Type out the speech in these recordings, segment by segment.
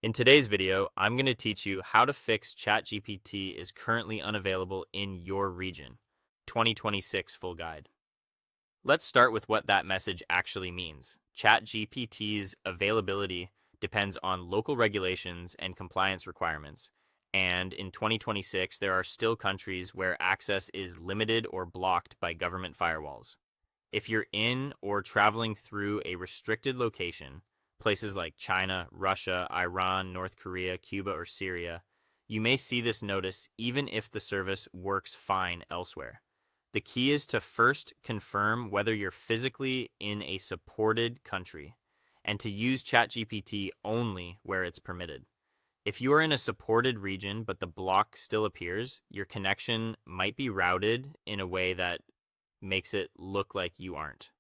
In today's video, I'm going to teach you how to fix ChatGPT is currently unavailable in your region. 2026 full guide. Let's start with what that message actually means. ChatGPT's availability depends on local regulations and compliance requirements. And in 2026, there are still countries where access is limited or blocked by government firewalls. If you're in or traveling through a restricted location, places like China, Russia, Iran, North Korea, Cuba, or Syria, you may see this notice even if the service works fine elsewhere. The key is to first confirm whether you're physically in a supported country and to use ChatGPT only where it's permitted. If you are in a supported region but the block still appears, your connection might be routed in a way that makes it look like you aren't.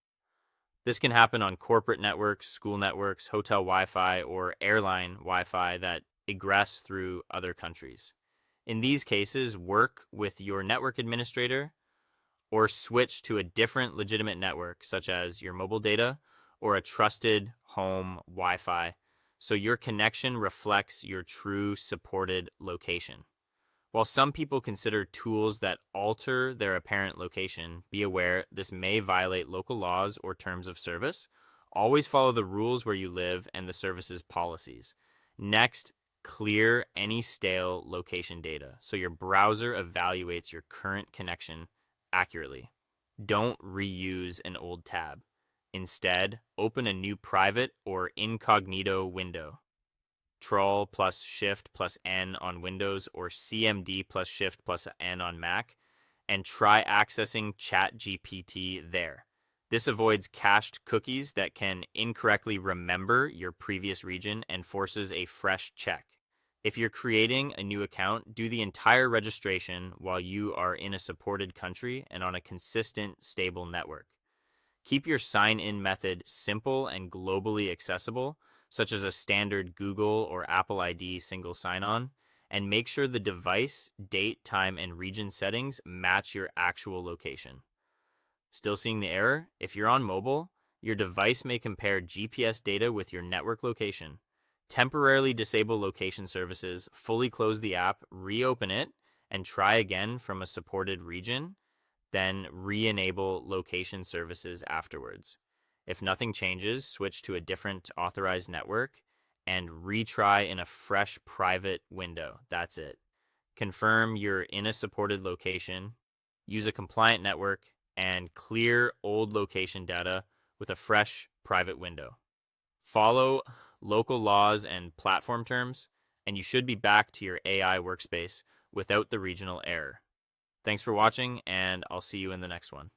This can happen on corporate networks, school networks, hotel Wi Fi, or airline Wi Fi that egress through other countries. In these cases, work with your network administrator or switch to a different legitimate network, such as your mobile data or a trusted home Wi Fi, so your connection reflects your true supported location. While some people consider tools that alter their apparent location, be aware this may violate local laws or terms of service. Always follow the rules where you live and the service's policies. Next, clear any stale location data so your browser evaluates your current connection accurately. Don't reuse an old tab. Instead, open a new private or incognito window. Control plus Shift plus N on Windows or CMD plus Shift plus N on Mac, and try accessing ChatGPT there. This avoids cached cookies that can incorrectly remember your previous region and forces a fresh check. If you're creating a new account, do the entire registration while you are in a supported country and on a consistent, stable network. Keep your sign-in method simple and globally accessible, such as a standard Google or Apple ID single sign-on, and make sure the device, date, time, and region settings match your actual location. Still seeing the error? If you're on mobile, your device may compare GPS data with your network location. Temporarily disable location services, fully close the app, reopen it, and try again from a supported region, then re-enable location services afterwards. If nothing changes, switch to a different authorized network and retry in a fresh private window. That's it. Confirm you're in a supported location, use a compliant network, and clear old location data with a fresh private window. Follow local laws and platform terms, and you should be back to your AI workspace without the regional error. Thanks for watching, and I'll see you in the next one.